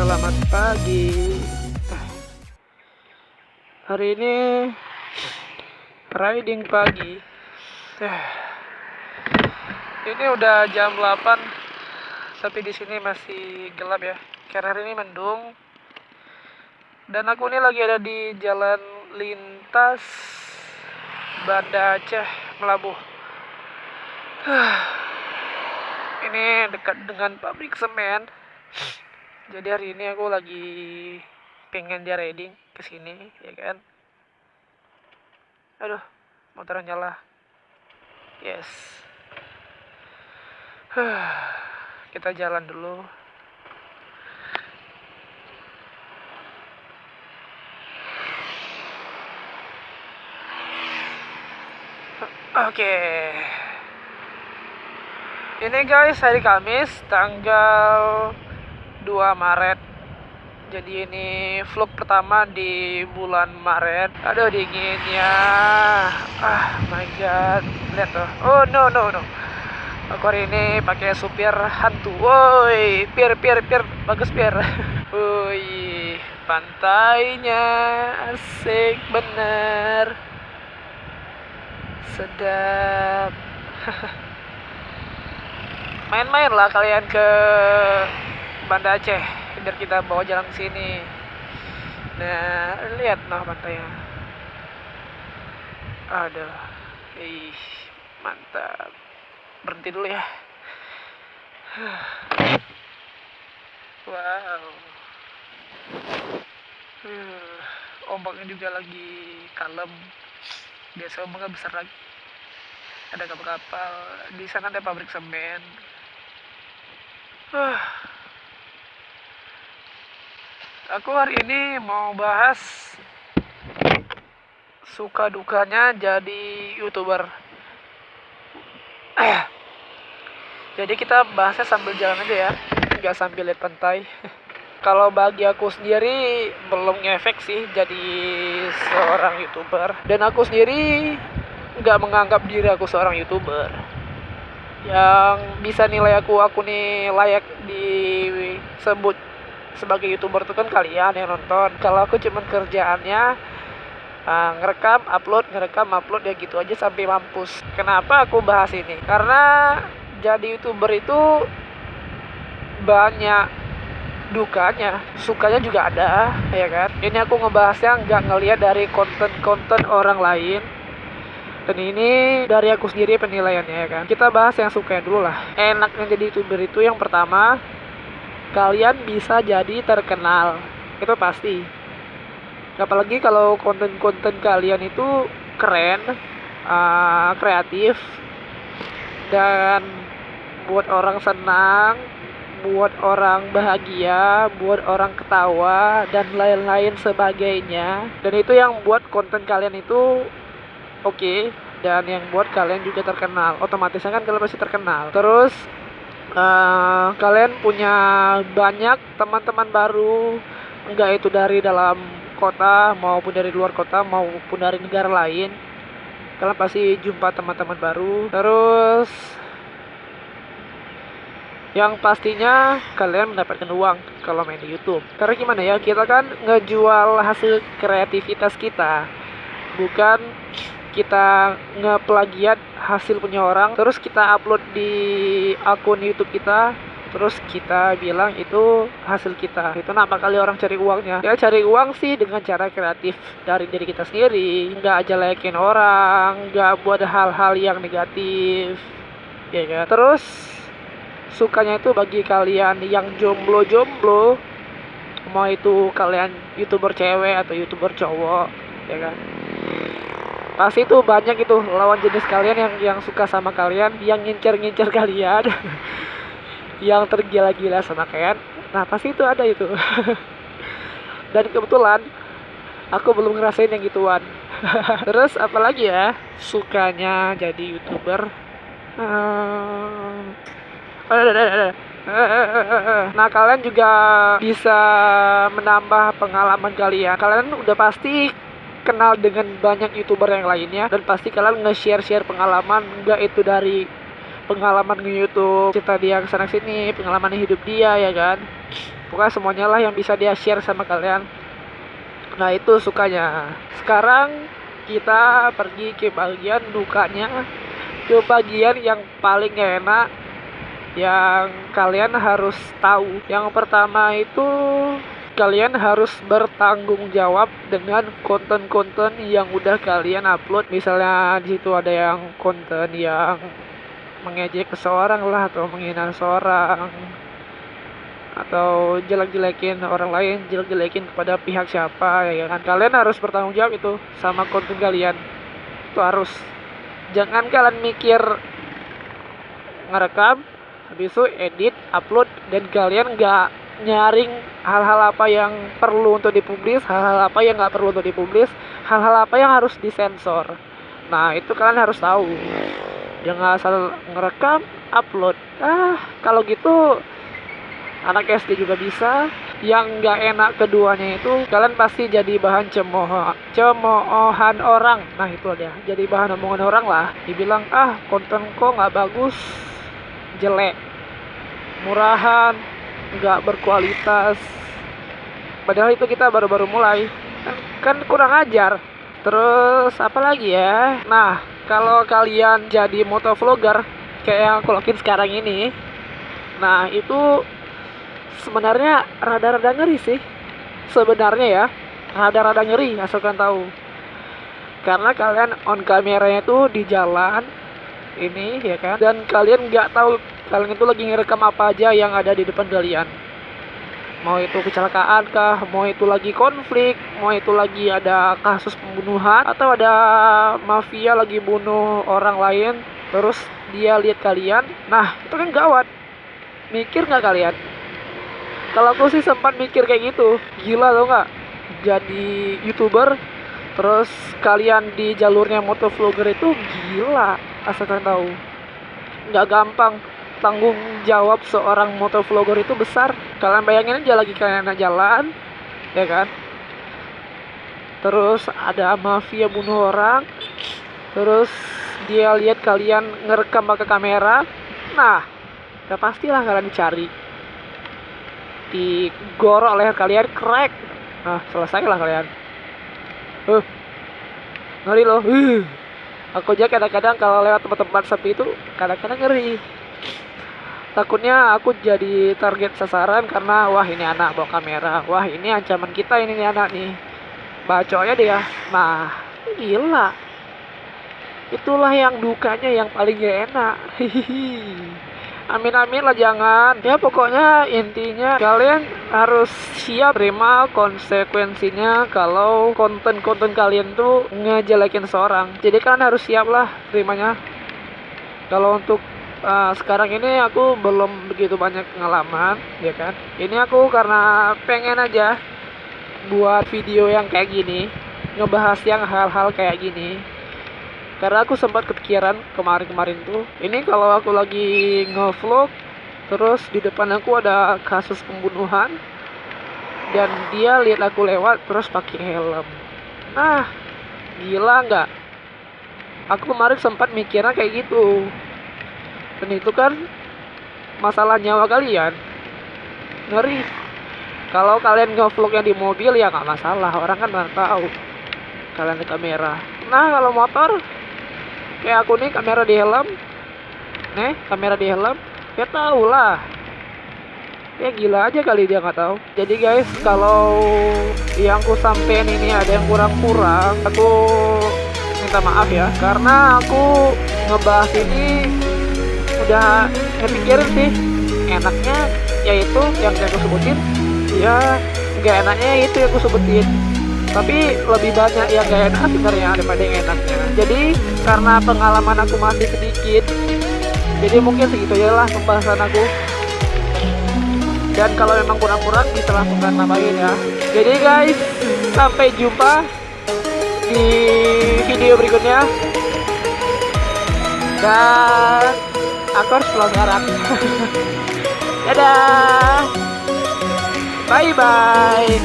Selamat pagi. Hari ini riding pagi. Ini udah jam 8, tapi di sini masih gelap ya. Karena hari ini mendung. Dan aku ini lagi ada di jalan lintas Banda Aceh Melabuh. Ini dekat dengan pabrik semen. Jadi hari ini aku lagi pengen dia riding ke sini, ya kan? Aduh, motor nyala. Yes. Kita jalan dulu. Oke. Ini guys, hari Kamis tanggal 2 Maret. Jadi ini vlog pertama di bulan Maret. Aduh dinginnya. My god. Lihat tuh. Oh no. Aku hari ini pakai supir hantu. Woi, pir. Bagus pir. Woi, pantainya asik bener. Sedap. Main-main lah kalian ke Banda Aceh, biar kita bawa jalan sini. Nah, lihat noh pantainya. Aduh, mantap. Berhenti dulu ya. Wow. Ombaknya juga lagi kalem. Biasa ombaknya besar lagi. Ada kapal-kapal. Di sana ada pabrik semen. Aku hari ini mau bahas suka dukanya jadi YouTuber. Jadi kita bahasnya sambil jalan aja ya, nggak sambil lihat pantai. Kalau bagi aku sendiri belum ngefek sih jadi seorang YouTuber. Dan aku sendiri nggak menganggap diri aku seorang YouTuber. Yang bisa nilai aku nih layak disebut sebagai YouTuber itu kan kalian yang nonton. Kalau aku cuman kerjaannya ngerekam, upload ya gitu aja sampai mampus. Kenapa aku bahas ini? Karena jadi YouTuber itu banyak dukanya, sukanya juga ada, ya kan? Ini aku ngebahasnya nggak ngelihat dari konten orang lain. Dan ini dari aku sendiri penilaiannya, ya kan? Kita bahas yang suka dulu lah. Enaknya jadi YouTuber itu yang pertama, kalian bisa jadi terkenal. Itu pasti. Apalagi kalau konten-konten kalian itu keren, kreatif, dan buat orang senang, buat orang bahagia, buat orang ketawa, dan lain-lain sebagainya. Dan itu yang buat konten kalian itu oke, dan yang buat kalian juga terkenal. Otomatisnya kan kalian pasti terkenal. Terus kalian punya banyak teman-teman baru, enggak itu dari dalam kota maupun dari luar kota maupun dari negara lain. Kalian pasti jumpa teman-teman baru. Terus yang pastinya kalian mendapatkan uang kalau main di YouTube. Karena gimana ya, kita kan ngejual hasil kreativitas kita, bukan kita ngeplagiat hasil punya orang terus kita upload di akun YouTube kita, terus kita bilang itu hasil kita. Itu kenapa kali orang cari uangnya? Ya cari uang sih dengan cara kreatif dari diri kita sendiri, nggak jelekin orang, nggak buat hal-hal yang negatif, ya kan? Terus sukanya itu bagi kalian yang jomblo, mau itu kalian YouTuber cewek atau YouTuber cowok, ya kan? Pasti itu banyak itu lawan jenis kalian yang suka sama kalian, yang ngincer kalian, yang tergila-gila sama kalian. Nah pasti itu ada itu. Dan kebetulan aku belum ngerasain yang gituan. Terus apalagi ya sukanya jadi YouTuber? Nah kalian juga bisa menambah pengalaman kalian. Kalian udah pasti kenal dengan banyak YouTuber yang lainnya, dan pasti kalian nge-share pengalaman, enggak itu dari pengalaman nge-YouTube, cerita dia kesana sini, pengalaman hidup dia, ya kan? Pokoknya semuanya lah yang bisa dia share sama kalian. Nah itu sukanya. Sekarang kita pergi ke bagian dukanya, ke bagian yang paling gak enak, yang kalian harus tahu. Yang pertama itu kalian harus bertanggung jawab dengan konten-konten yang udah kalian upload. Misalnya di situ ada yang konten yang mengejek seseorang lah, atau menghina seseorang, atau jelek-jelekin orang lain, jelek-jelekin kepada pihak siapa, ya kan. Kalian harus bertanggung jawab itu sama konten kalian. Itu harus. Jangan kalian mikir ngerekam, habis itu edit, upload, dan kalian nggak nyaring hal-hal apa yang perlu untuk dipublis, hal-hal apa yang nggak perlu untuk dipublis, hal-hal apa yang harus disensor. Nah itu kalian harus tahu. Jangan asal ngerekam, upload. Kalau gitu anak SD juga bisa. Yang nggak enak keduanya itu kalian pasti jadi bahan cemoohan orang. Nah itu dia, jadi bahan omongan orang lah. Dibilang konten kok nggak bagus, jelek, murahan, nggak berkualitas. Padahal itu kita baru-baru mulai, kan kurang ajar. Terus apa lagi ya? Nah kalau kalian jadi motovlogger kayak yang aku lakuin sekarang ini, nah itu sebenarnya rada-rada ngeri sih. Sebenarnya ya, rada-rada ngeri asalkan tahu. Karena kalian on kameranya itu di jalan ini ya kan, dan kalian nggak tahu kalian itu lagi ngerekam apa aja yang ada di depan kalian. Mau itu kecelakaan kah, mau itu lagi konflik, mau itu lagi ada kasus pembunuhan, atau ada mafia lagi bunuh orang lain, terus dia lihat kalian. Nah itu kan gawat. Mikir nggak kalian? Kalau aku sih sempat mikir kayak gitu. Gila tau nggak? Jadi YouTuber, terus kalian di jalurnya motovlogger itu gila. Asalkan tahu, nggak gampang. Tanggung jawab seorang motovlogger itu besar. Kalian bayangin aja lagi kalian jalan, ya kan? Terus ada mafia bunuh orang, terus dia lihat kalian ngerekam pakai kamera. Nah, udah pastilah kalian dicari, digorok leher kalian, crack. Nah, selesai lah kalian. Ngeri loh. Aku aja kadang-kadang kalau lewat tempat-tempat sepi itu kadang-kadang ngeri. Takutnya aku jadi target sasaran karena wah ini anak bawa kamera, wah ini ancaman kita ini nih anak nih, bacoknya dia. Nah gila, itulah yang dukanya yang paling gak enak. Amin-amin lah jangan. Ya pokoknya intinya kalian harus siap terima konsekuensinya kalau konten-konten kalian tuh ngejelekin seorang. Jadi kalian harus siap lah terimanya. Kalau untuk sekarang ini aku belum begitu banyak pengalaman, ya kan. Ini aku karena pengen aja buat video yang kayak gini, ngebahas yang hal-hal kayak gini. Karena aku sempat kepikiran kemarin-kemarin tuh, ini kalau aku lagi ngevlog, terus di depan aku ada kasus pembunuhan, dan dia lihat aku lewat terus pakai helm. Nah, gila nggak? Aku kemarin sempat mikirnya kayak gitu. Dan itu kan masalah nyawa kalian. Ngeri. Kalau kalian ngevlognya di mobil ya nggak masalah, orang kan nggak tahu kalian di kamera. Nah kalau motor kayak aku nih, kamera di helm, kamera di helm, ya tahu lah. Ya gila aja kali dia nggak tahu. Jadi guys, kalau yang ku sampein ini ada yang kurang-kurang, aku minta maaf ya, karena aku ngebahas ini udah ngepikirin sih. Enaknya yaitu yang aku sebutin, ya nggak enaknya itu yang aku sebutin. Tapi lebih banyak yang gak enak sebenarnya daripada yang enaknya. Jadi karena pengalaman aku masih sedikit, jadi mungkin segitu aja lah pembahasan aku. Dan kalau memang kurang-kurang bisa langsung kalian nambahin ya. Jadi guys, sampai jumpa di video berikutnya. Dan aku harus pulang sekarang. Dadah. Bye bye.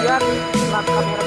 Lihat lampu kamera